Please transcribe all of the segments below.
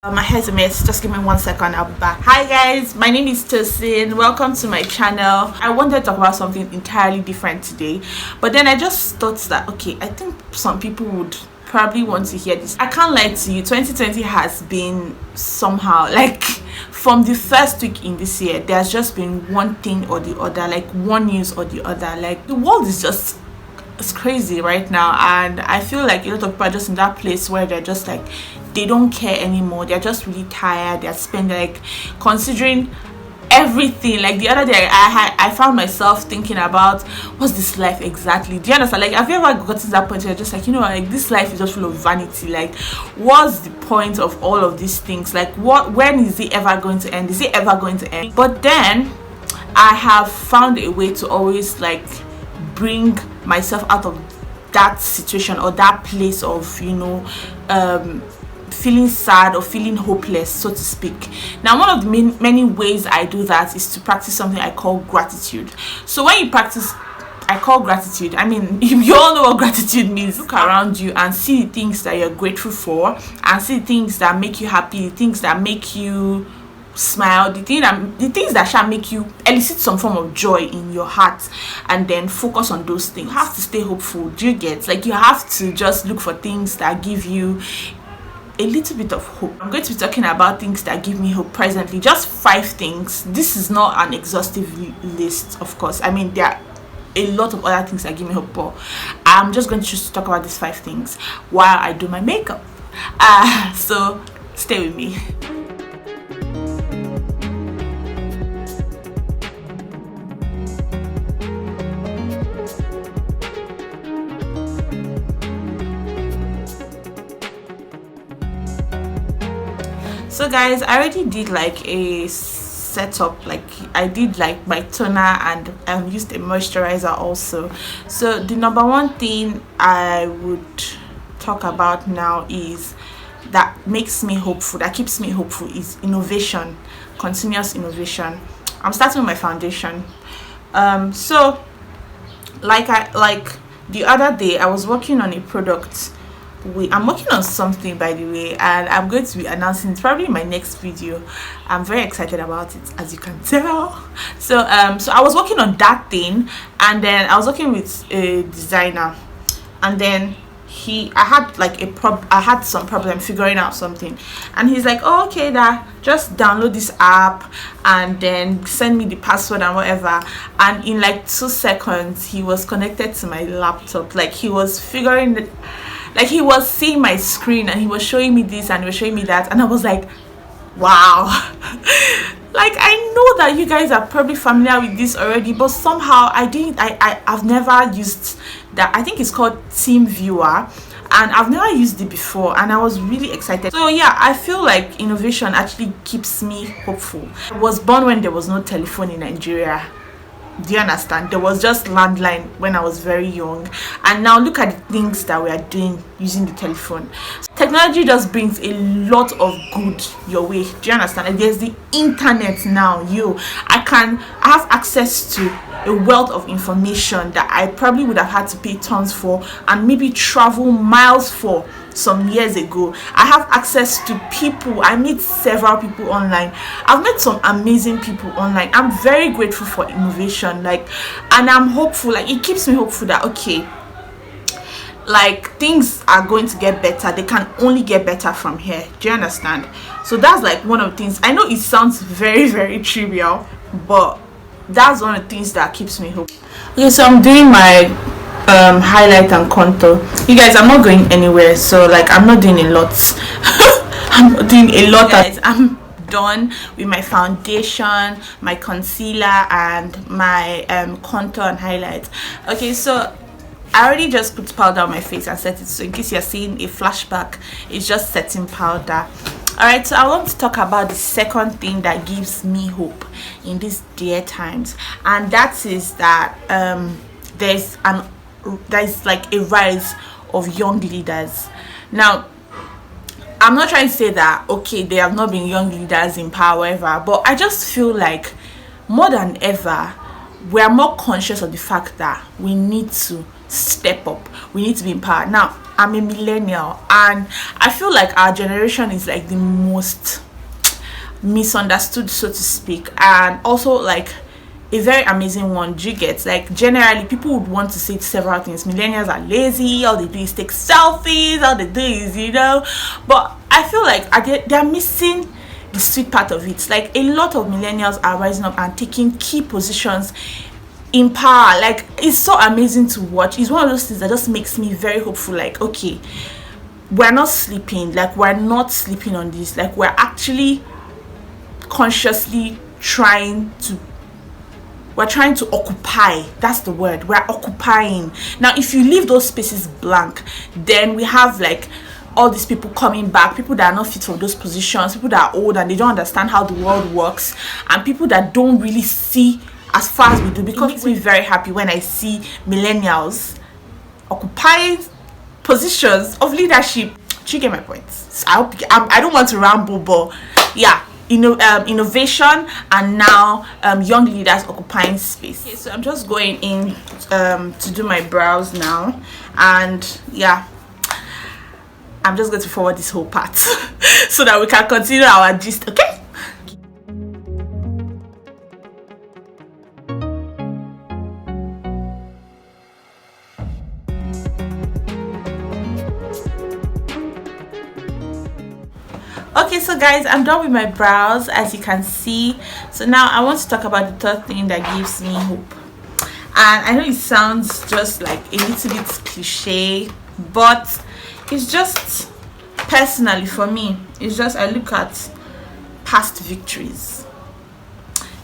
My hair's a mess. Just give me 1 second. I'll be back. Hi guys, my name is Tosin. Welcome to my channel. I wanted to talk about something entirely different today, but then I just thought that okay, I think some people would probably want to hear this. I can't lie to you, 2020 has been somehow like from the first week in this year, there's just been one thing or the other, like one news or the other. Like the world is just, it's crazy right now, and I feel like a lot of people are just in that place where they're just like they don't care anymore. They're just really tired. They're spending, like, considering everything. Like the other day I found myself thinking about what's this life exactly. Do you understand? Like, have you ever gotten to that point where you're just like, you know, like this life is just full of vanity? Like, what's the point of all of these things? Like, when is it ever going to end? Is it ever going to end? But then I have found a way to always like bring myself out of that situation or that place of, you know, feeling sad or feeling hopeless, so to speak. Now, one of the many ways I do that is to practice something I call gratitude. So when you practice, I call gratitude, I mean, you all know what gratitude means. Look around you and see the things that you're grateful for, and see the things that make you happy, the things that make you smile, the things that shall make you elicit some form of joy in your heart, and then focus on those things. You have to stay hopeful. Do you get? Like, you have to just look for things that give you a little bit of hope. I'm going to be talking about things that give me hope presently. Just 5 things. This is not an exhaustive list, of course. I mean, there are a lot of other things that give me hope, but I'm just going to choose to talk about these 5 things while I do my makeup. So stay with me. So guys, I already did like a setup. Like, I did like my toner and used a moisturizer also. So the number one thing I would talk about now is that makes me hopeful, that keeps me hopeful, is innovation, continuous innovation. I'm starting with my foundation. So like the other day I was working on a product. I'm working on something, by the way, and I'm going to be announcing it probably in my next video. I'm very excited about it, as you can tell. So I was working on that thing, and then I was working with a designer, and then I had some problem figuring out something, and he's like, oh, okay, that just download this app and then send me the password and whatever. And in like 2 seconds he was connected to my laptop. Like, he was figuring that, like, he was seeing my screen and he was showing me this and he was showing me that, and I was like, wow. Like, I know that you guys are probably familiar with this already, but somehow I've never used that. I think it's called Team Viewer, and I've never used it before, and I was really excited. So yeah, I feel like innovation actually keeps me hopeful. I was born when there was no telephone in Nigeria. Do you understand? There was just landline when I was very young, and now look at the things that we are doing using the telephone. Technology just brings a lot of good your way. Do you understand? Like, there's the internet now. I have access to a wealth of information that I probably would have had to pay tons for and maybe travel miles for some years ago. I have access to people. I meet several people online. I've met some amazing people online. I'm very grateful for innovation, like, and I'm hopeful. Like, it keeps me hopeful that okay, like, things are going to get better. They can only get better from here. Do you understand? So that's like one of the things. I know it sounds very, very trivial, but that's one of the things that keeps me hopeful. Okay, so I'm doing my highlight and contour. You guys, I'm not going anywhere, so like, I'm not doing a lot. I'm not doing a lot. Guys, I'm done with my foundation, my concealer, and my contour and highlight. Okay, so I already just put powder on my face and set it, so in case you're seeing a flashback, it's just setting powder. Alright, so I want to talk about the second thing that gives me hope in these dear times, and that is that there's like a rise of young leaders. Now, I'm not trying to say that okay, there have not been young leaders in power ever, but I just feel like more than ever we are more conscious of the fact that we need to step up, we need to be in power. Now, I'm a millennial, and I feel like our generation is like the most misunderstood, so to speak, and also like a very amazing one. Do you get? Like, generally people would want to say several things. Millennials are lazy, all they do is take selfies, all they do is, but I feel like they're missing the sweet part of it. Like, a lot of millennials are rising up and taking key positions in power. Like, it's so amazing to watch. It's one of those things that just makes me very hopeful. Like, okay, we're not sleeping. Like, we're not sleeping on this. Like, we're actually consciously trying to occupy. That's the word. We're occupying. Now, if you leave those spaces blank, then we have like all these people coming back, people that are not fit for those positions, people that are old and they don't understand how the world works, and people that don't really see as far as we do. Because it makes me very happy when I see millennials occupying positions of leadership. Do you get my point? I don't want to ramble, but yeah, innovation, and now young leaders occupying space. Okay, so I'm just going in to do my brows now, and yeah, I'm just going to forward this whole part so that we can continue our gist. Okay. Okay, so guys, I'm done with my brows, as you can see. So now I want to talk about the third thing that gives me hope. And I know it sounds just like a little bit cliche, but it's just, personally for me, it's just, I look at past victories,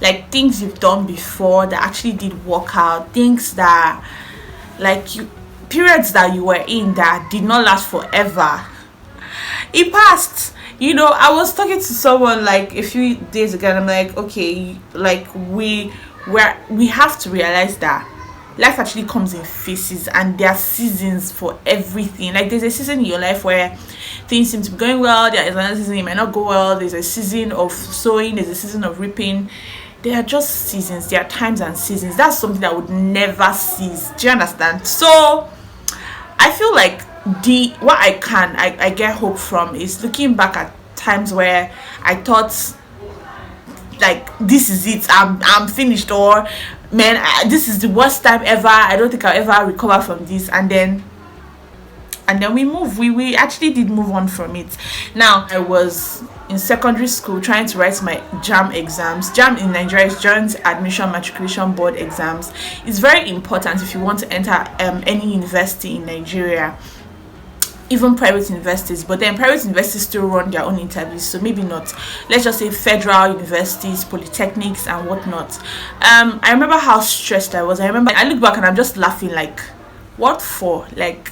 like things you've done before that actually did work out, things that periods that you were in that did not last forever. It passed. I was talking to someone like a few days ago, and I'm like, okay, like we have to realize that life actually comes in phases, and there are seasons for everything. Like, there's a season in your life where things seem to be going well, there is another season it might not go well, there's a season of sowing, there's a season of reaping. There are just seasons, there are times and seasons. That's something that would never cease. Do you understand? So I feel like what I get hope from is looking back at times where I thought like, this is it, I'm finished, or man, this is the worst time ever, I don't think I'll ever recover from this, and then we actually did move on from it. Now, I was in secondary school trying to write my JAM exams. JAM in Nigeria is Joint Admission Matriculation Board exams. It's very important if you want to enter any university in Nigeria, even private universities. But then private universities still run their own interviews, so maybe not, let's just say federal universities, polytechnics and whatnot. I remember how stressed I was. I look back and I'm just laughing, like, what for? Like,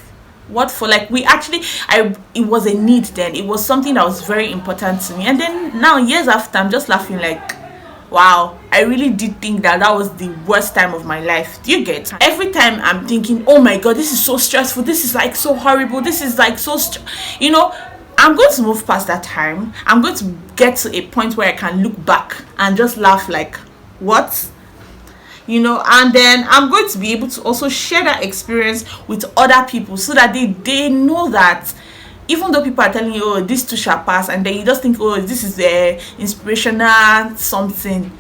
it was a need then. It was something that was very important to me, and then now, years after, I'm just laughing like, wow, I really did think that was the worst time of my life. Do you get? Every time I'm thinking, oh my god, this is so stressful, this is like so horrible, this is like so I'm going to move past that time. I'm going to get to a point where I can look back and just laugh like, what? And then I'm going to be able to also share that experience with other people, so that they know that even though people are telling you, oh, this too shall pass, and then you just think, oh, this is a inspirational something,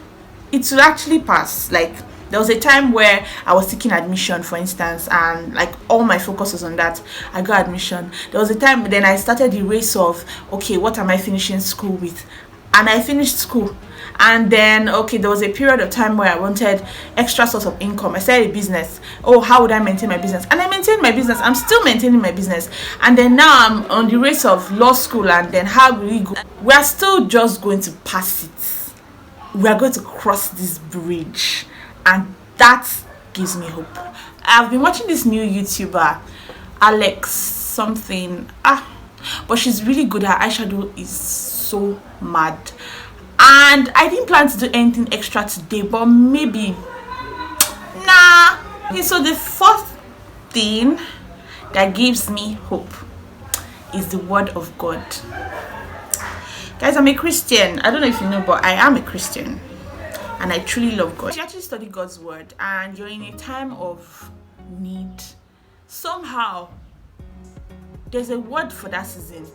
it will actually pass. Like, there was a time where I was seeking admission, for instance, and like all my focus was on that. I got admission. There was a time, then I started the race of, okay, what am I finishing school with? And I finished school. And then, okay, there was a period of time where I wanted extra source of income. I started a business. Oh, how would I maintain my business? And I maintained my business. I'm still maintaining my business. And then now I'm on the race of law school. And then how will we go? We're still just going to pass it. We're going to cross this bridge. And that gives me hope. I've been watching this new YouTuber, Alex something. But she's really good. Her eyeshadow is so mad. And I didn't plan to do anything extra today, but maybe okay, so the fourth thing that gives me hope is the word of God. Guys, I'm a Christian. I don't know if you know, but I am a Christian, and I truly love God. You actually study God's word and you're in a time of need, somehow there's a word for that season.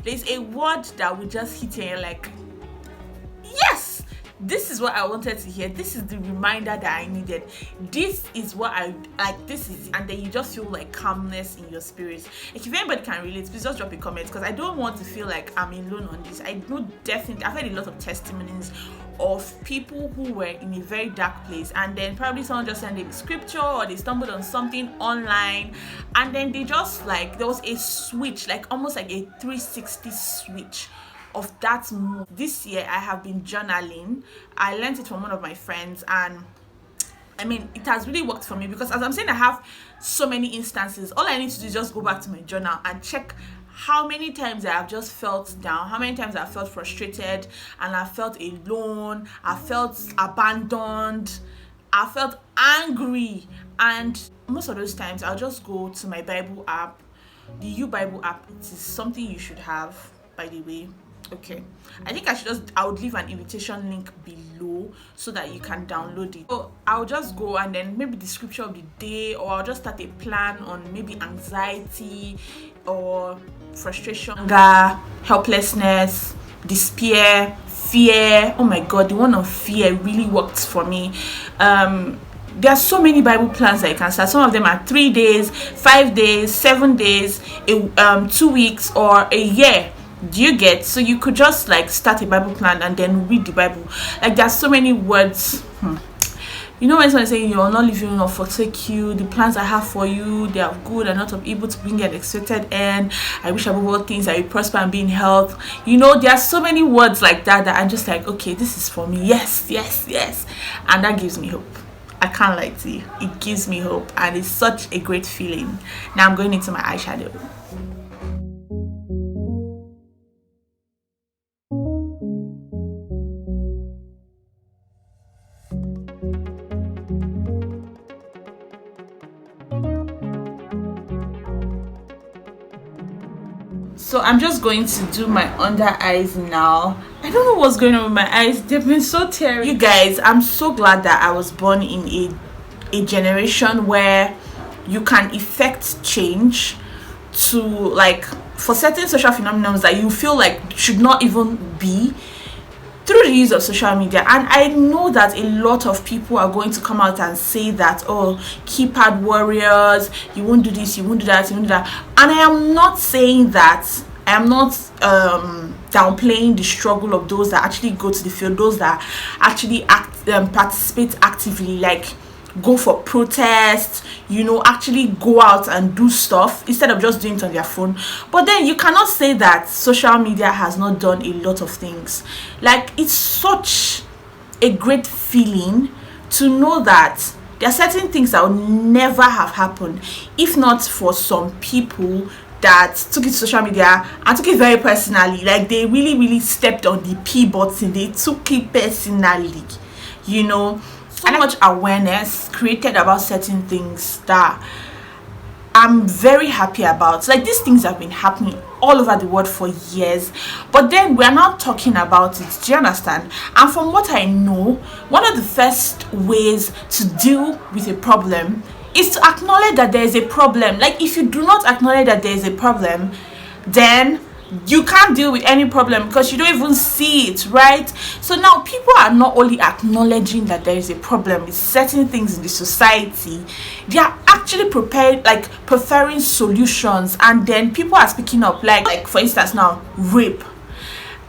There's a word that will just hit you and you're like, yes, this is what I wanted to hear. This is the reminder that I needed. This is what I like. This is it. And then you just feel like calmness in your spirit. Like, if anybody can relate, please just drop a comment, because I don't want to feel like I'm alone on this. I know definitely I've heard a lot of testimonies of people who were in a very dark place, and then probably someone just sent them scripture, or they stumbled on something online, and then they just, like, there was a switch, like almost like a 360 switch of that move. This year I have been journaling. I learned it from one of my friends, and I mean, it has really worked for me, because as I'm saying, I have so many instances. All I need to do is just go back to my journal and check how many times I have just felt down, how many times I felt frustrated, and I felt alone, I felt abandoned, I felt angry. And most of those times I'll just go to my Bible app, the U Bible app. It is something you should have, by the way. Okay, I think I would leave an invitation link below so that you can download it. So I'll just go, and then maybe the scripture of the day, or I'll just start a plan on maybe anxiety or frustration, anger, helplessness, despair, fear. Oh my god, the one on fear really worked for me. There are so many Bible plans that you can start. Some of them are 3 days, 5 days, 7 days, 2 weeks, or a year. Do you get? So you could just like start a Bible plan and then read the Bible. Like, there are so many words. You know when someone is saying, you will not leave you nor forsake you, the plans I have for you, they are good and not of evil, to bring an expected end. I wish above all things that you prosper and be in health. You know, there are so many words like that I'm just like, okay, this is for me. Yes, yes, yes. And that gives me hope. I can't lie to you. It gives me hope, and it's such a great feeling. Now I'm going into my eyeshadow. So I'm just going to do my under eyes now. I don't know what's going on with my eyes. They've been so teary. You guys, I'm so glad that I was born in a generation where you can effect change to, like, for certain social phenomena that you feel like should not even be, through the use of social media. And I know that a lot of people are going to come out and say that, oh, keypad warriors, you won't do this, you won't do that, you won't do that. And I am not saying that. I am not downplaying the struggle of those that actually go to the field, those that actually participate actively, like go for protests, you know, actually go out and do stuff instead of just doing it on their phone. But then you cannot say that social media has not done a lot of things. Like, it's such a great feeling to know that there are certain things that would never have happened if not for some people that took it to social media and took it very personally. Like, they really stepped on the P button. They took it personally, you know. So much awareness created about certain things that I'm very happy about. Like, these things have been happening all over the world for years, but then we're not talking about it. Do you understand? And from what I know, one of the first ways to deal with a problem is to acknowledge that there is a problem. Like, if you do not acknowledge that there is a problem, then you can't deal with any problem because you don't even see it, right? So now people are not only acknowledging that there is a problem with certain things in the society, they are actually preferring solutions. And then people are speaking up, like for instance now, rape.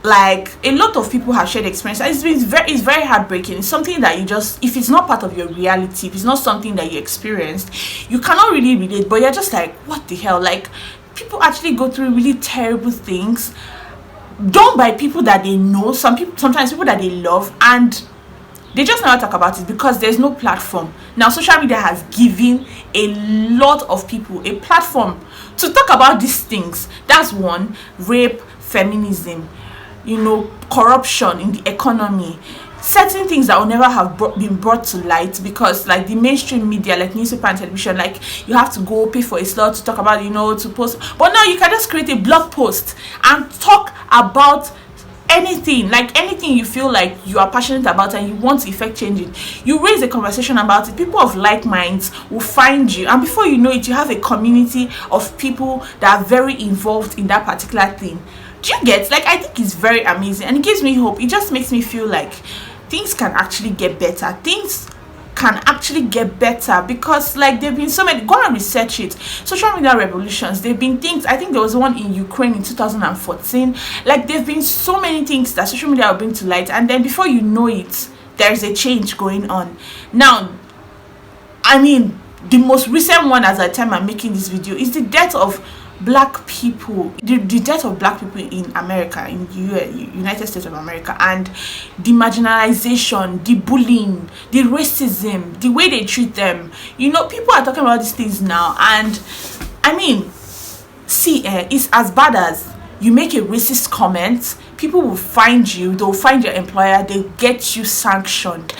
Like, a lot of people have shared experience. It's very heartbreaking. It's something that you just, if it's not part of your reality, if it's not something that you experienced, you cannot really relate. But you're just like, what the hell? Like, people actually go through really terrible things done by people that they know, sometimes people that they love, and they just never talk about it because there's no platform. Now social media has given a lot of people a platform to talk about these things. That's one. Rape, feminism, you know, corruption in the economy, certain things that will never have been brought to light because, like, the mainstream media, like newspaper and television, like, you have to go pay for a slot to talk about, you know, to post. But now you can just create a blog post and talk about anything, like anything you feel like you are passionate about and you want to effect changing, you raise a conversation about it, people of like minds will find you, and before you know it, you have a community of people that are very involved in that particular thing. Do you get? Like, I think it's very amazing, and it gives me hope. It just makes me feel like things can actually get better. Things can actually get better, because like there've been so many, go and research it, social media revolutions. There've been things, I think there was one in Ukraine in 2014. Like, there've been so many things that social media will bring to light, and then before you know it, there's a change going on. Now, I mean, the most recent one as the time I'm making this video is the death of black people, the death of black people in America, in the United States of America, and the marginalization, the bullying, the racism, the way they treat them. You know, people are talking about these things now, and I mean, see, it's as bad as you make a racist comment, people will find you, they'll find your employer, they'll get you sanctioned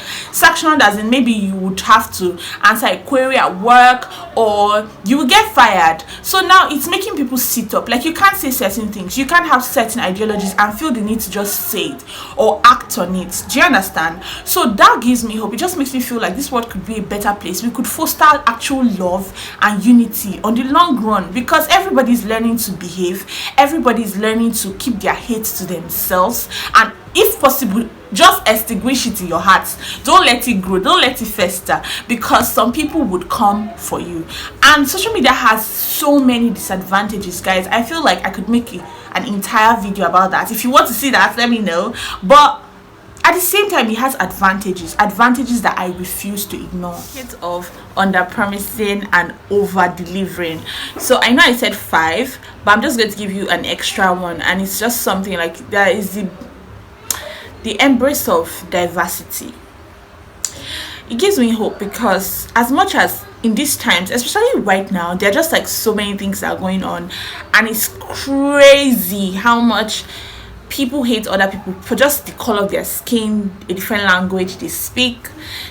as in maybe you would have to answer a query at work, or you will get fired. So now it's making people sit up. Like, you can't say certain things, you can't have certain ideologies and feel the need to just say it or act on it. Do you understand? So that gives me hope. It just makes me feel like this world could be a better place. We could foster actual love and unity on the long run, because everybody's learning to behave, everybody's learning to keep their hate to themselves, and if possible, just extinguish it in your heart. Don't let it grow, don't let it fester, because some people would come for you. And social media has so many disadvantages, guys. I feel like I could make an entire video about that. If you want to see that, let me know. But at the same time, it has advantages that I refuse to ignore. It's of under promising and over delivering. So I know I said 5, but I'm just going to give you an extra one, and it's just something like that is the embrace of diversity. It gives me hope, because as much as in these times, especially right now, there are just like so many things that are going on, and it's crazy how much people hate other people for just the color of their skin, a different language they speak,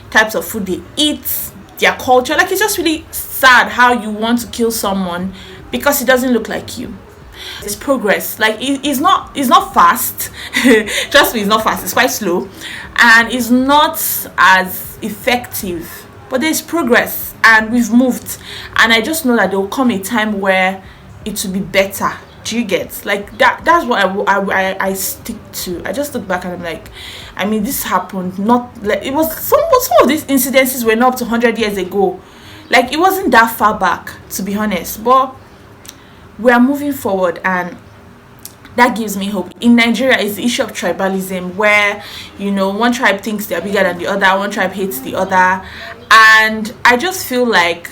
types of food they eat, their culture. Like, it's just really sad how you want to kill someone because it doesn't look like you. It's progress. Like, it's not fast. Trust me, it's not fast. It's quite slow, and it's not as effective, but there's progress, and we've moved, and I just know that there will come a time where it will be better. Do you get? Like, that's what I stick to. I just look back and I'm like, I mean, this happened, not like it was some of these incidences were not up to 100 years ago. Like, it wasn't that far back, to be honest, but we are moving forward, and that gives me hope. In Nigeria, it's the issue of tribalism, where, you know, one tribe thinks they're bigger than the other, one tribe hates the other, and I just feel like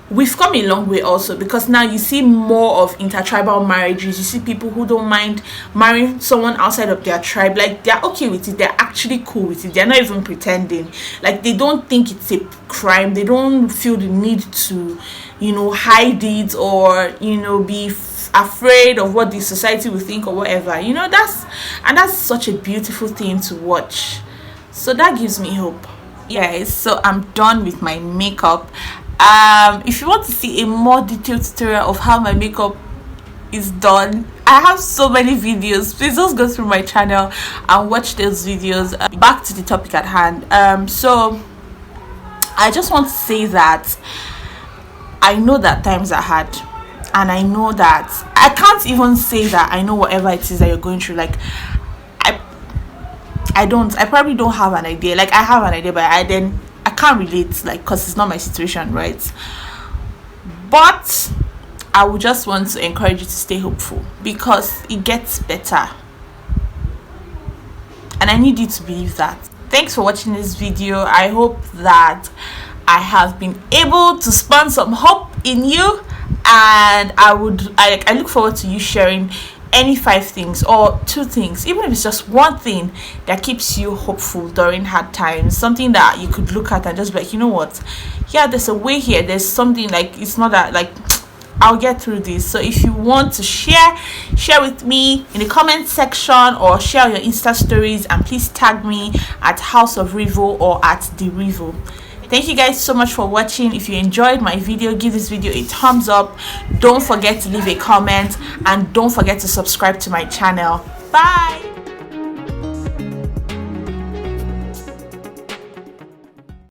we've come a long way also, because now you see more of intertribal marriages. You see people who don't mind marrying someone outside of their tribe. Like, they're okay with it, they're actually cool with it, they're not even pretending. Like, they don't think it's a crime, they don't feel the need to, you know, hide it, or, you know, be afraid of what the society will think or whatever. You know, that's such a beautiful thing to watch. So that gives me hope. Yes, so I'm done with my makeup. If you want to see a more detailed tutorial of how my makeup is done, I have so many videos. Please just go through my channel and watch those videos. Back to the topic at hand. So I just want to say that I know that times are hard, and I know that I can't even say that I know whatever it is that you're going through. Like, I probably don't have an idea. Like, I have an idea, but I can't relate, like, because it's not my situation, right? But I would just want to encourage you to stay hopeful, because it gets better, and I need you to believe that. Thanks for watching this video. I hope that I have been able to spawn some hope in you, and I look forward to you sharing any 5 things or 2 things, even if it's just one thing that keeps you hopeful during hard times, something that you could look at and just be like, you know what, yeah, there's a way here, there's something, like, it's not that, like, I'll get through this. So if you want to share with me in the comment section, or share your Insta stories, and please tag me at House of Revo or at The Revo. Thank you guys so much for watching. If you enjoyed my video, give this video a thumbs up. Don't forget to leave a comment, and don't forget to subscribe to my channel. Bye.